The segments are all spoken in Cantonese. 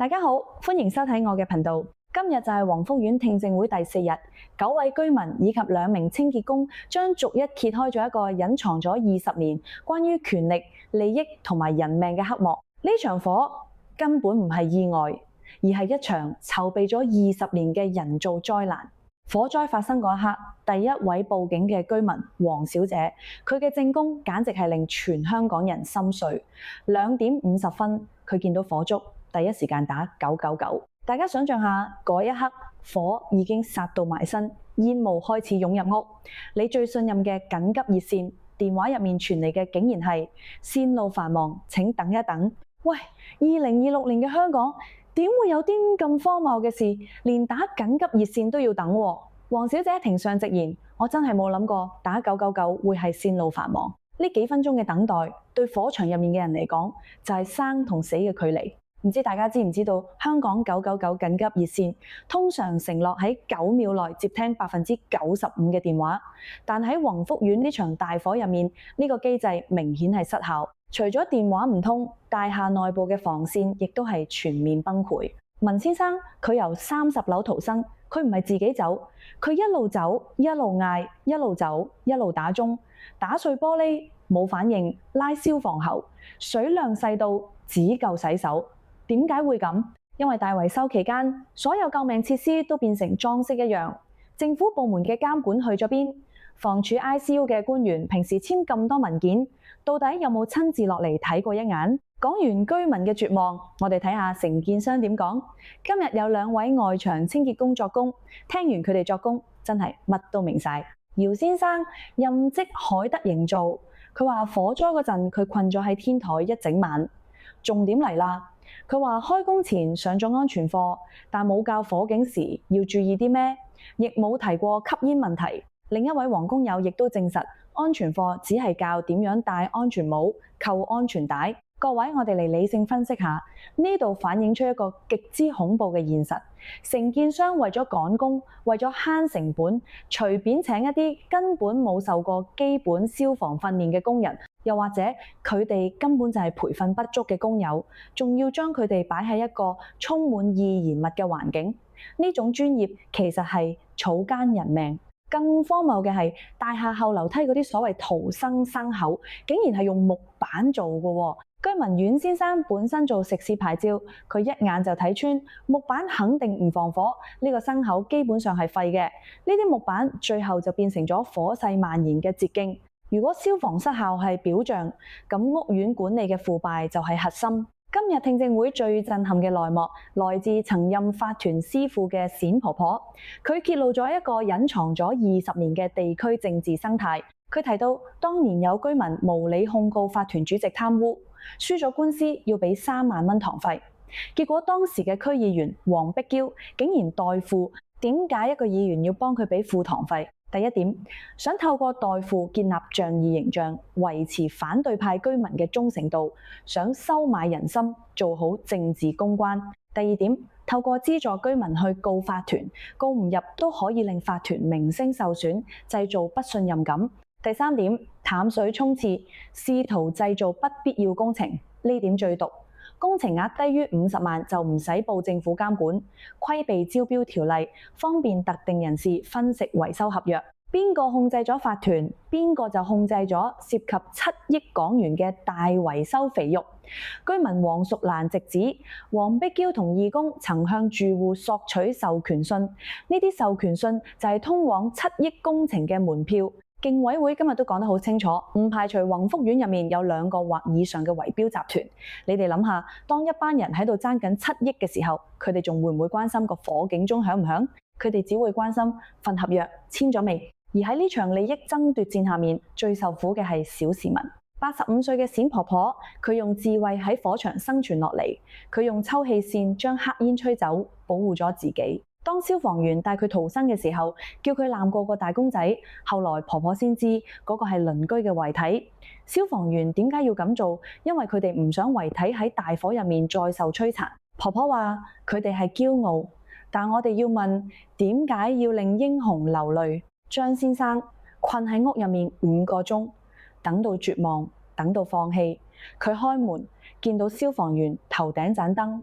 大家好，歡迎收睇我嘅頻道。今日就係黃福苑聽證會第4日，9位居民以及2名清潔工將逐一揭開咗一個隱藏咗20年關於權力、利益同埋人命嘅黑幕。呢場火根本唔係意外，而係一場籌備咗20年嘅人造災難。火災發生嗰一刻，第一位報警嘅居民黃小姐，佢嘅證供簡直係令全香港人心碎。2點50分，佢見到火燭，第一時間打999。大家想象下，嗰一刻火已經殺到埋身，煙霧開始湧入屋。你最信任嘅緊急熱線電話入面傳嚟嘅竟然係線路繁忙，請等一等。喂，2026年嘅香港點會有啲咁荒謬嘅事，連打緊急熱線都要等喎？黃小姐庭上直言：我真係冇諗過打999會係線路繁忙。呢幾分鐘嘅等待，對火場入面嘅人嚟講，就係生同死嘅距離。唔知大家知唔知道，香港999緊急熱線通常承諾喺9秒內接聽95%嘅電話，但喺宏福苑呢場大火入面，呢個機制明顯係失效。除咗電話唔通，大廈內部嘅防線亦都係全面崩潰。文先生佢由30樓逃生，佢唔係自己走，佢一路走一路嗌，一路走一路打鐘，打碎玻璃冇反應，拉消防喉，水量細到只夠洗手。點解會咁？因為大維修期間，所有救命設施都變成裝飾一樣。政府部門嘅監管去咗邊？房署 ICU 嘅官員平時簽咁多文件，到底有冇親自落嚟睇過一眼？講完居民嘅絕望，我哋睇下承建商點講。今日有2位外牆清潔工作工，聽完佢哋作工，真係乜都明晒。姚先生任職海德營造，佢話火災嗰陣佢困咗喺天台一整晚。重點嚟啦！佢話開工前上咗安全課，但冇教火警時要注意啲咩，亦冇提過吸煙問題。另一位黃工友亦都證實，安全課只係教點樣戴安全帽、扣安全帶。各位，我哋嚟理性分析下，呢度反映出一個極之恐怖嘅現實。承建商為咗趕工，為咗慳成本，隨便請一啲根本冇受過基本消防訓練嘅工人，又或者佢哋根本就係培訓不足嘅工友，仲要將佢哋擺喺一個充滿易燃物嘅環境。呢種專業其實係草菅人命。更荒謬嘅係，大廈後樓梯嗰啲所謂逃生牲口，竟然係用木板做嘅喎。居民阮先生本身做食肆牌照，佢一眼就睇穿木板肯定唔防火，呢個牲口基本上係廢嘅。呢啲木板最後就變成咗火勢蔓延嘅捷徑。如果消防失效係表象，咁屋苑管理嘅腐敗就係核心。今日聽證會最震撼嘅內幕，來自曾任法團師傅嘅冼婆婆，佢揭露咗一個隱藏咗20年嘅地區政治生態。佢提到，當年有居民無理控告法團主席貪污，輸咗官司要俾3萬蚊堂費，結果當時嘅區議員黃碧嬌竟然代付。點解一個議員要幫佢俾副堂費？第一點，想透過代付建立仗義形象，維持反對派居民嘅忠誠度，想收買人心，做好政治公關。第二點，透過資助居民去告法團，告唔入都可以令法團名聲受損，製造不信任感。第三點，淡水沖廁，試圖製造不必要工程，呢點最毒。工程額低於50萬就唔使報政府監管，規避招標條例，方便特定人士分食維修合約。邊個控制咗法團，邊個就控制咗涉及7億港元嘅大維修肥肉。居民黃淑蘭直指，黃碧嬌同義工曾向住戶索取授權信，呢啲授權信就係通往7億工程嘅門票。競委會今日都講得好清楚，唔排除宏福苑入面有2個或以上嘅圍標集團。你哋諗下，當一班人喺度爭緊7億嘅時候，佢哋仲會唔會關心個火警鐘響唔響？佢哋只會關心份合約簽咗未。而喺呢場利益爭奪戰下面，最受苦嘅係小市民。85歲嘅冼婆婆，佢用智慧喺火場生存落嚟，佢用抽氣扇將黑煙吹走，保護咗自己。當消防員帶佢逃生嘅時候，叫佢攬過個大公仔，後來婆婆先知嗰個係鄰居嘅遺體。消防員點解要咁做？因為佢哋唔想遺體喺大火入面再受摧殘。婆婆話佢哋係驕傲，但我哋要問，點解要令英雄流淚？張先生困喺屋入面5個鐘，等到絕望，等到放棄。佢開門見到消防員頭頂盞燈，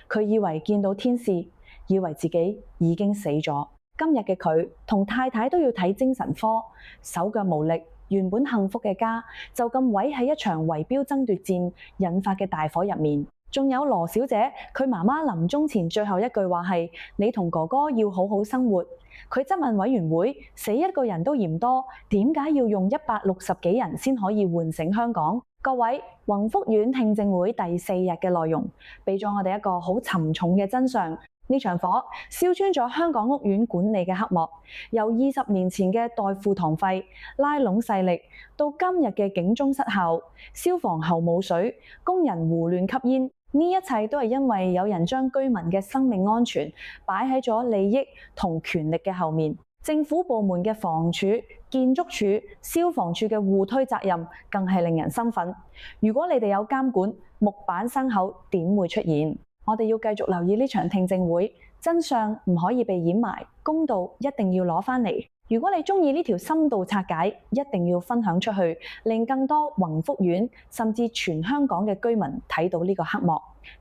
佢以為見到天使，以為自己已經死咗。今日嘅佢同太太都要睇精神科，手腳無力，原本幸福嘅家就咁毀喺一場圍標爭奪戰引發嘅大火入面。仲有羅小姐，佢媽媽臨終前最後一句話係：你同哥哥要好好生活。佢質問委員會，死一個人都嫌多，點解要用160幾人先可以喚醒香港？各位，宏福苑聽證會第4日嘅內容，俾咗我哋一個好沉重嘅真相。呢場火燒穿咗香港屋苑管理嘅黑幕，由20年前嘅代付堂費、拉攏勢力，到今日嘅警鐘失效、消防喉冇水、工人胡亂吸煙，呢一切都係因為有人將居民嘅生命安全擺喺咗利益同權力嘅後面。政府部門嘅房署、建築署、消防處嘅互推責任，更係令人心憤。如果你哋有監管，木板牲口點會出現？我哋要繼續留意呢場聽證會，真相唔可以被掩埋，公道一定要攞返嚟。如果你鍾意呢條深度拆解，一定要分享出去，令更多宏福苑甚至全香港嘅居民睇到呢個黑幕。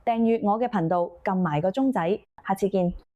訂閱我嘅頻道，撳埋個鐘仔，下次見。